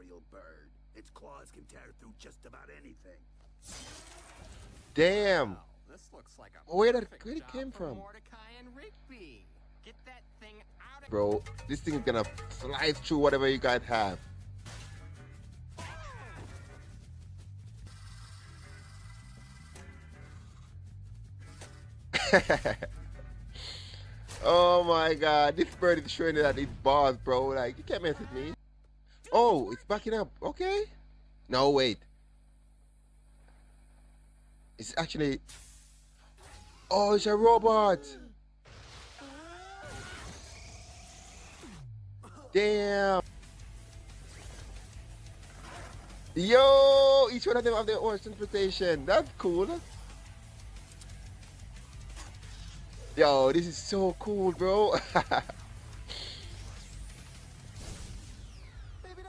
territorial bird. Its claws can tear through just about anything. Damn. Wow, this looks like a Where perfect it job came for from? Mordecai and Rigby. Get that thing out of Bro, this thing is gonna slice through whatever you guys have. Oh my god, this bird is showing it at its bars, bro. Like, you can't mess with me. Oh, it's backing up. Okay. No, wait. It's actually. Oh, it's a robot. Damn. Yo, each one of them have their own transportation. That's cool. Yo, this is so cool, bro.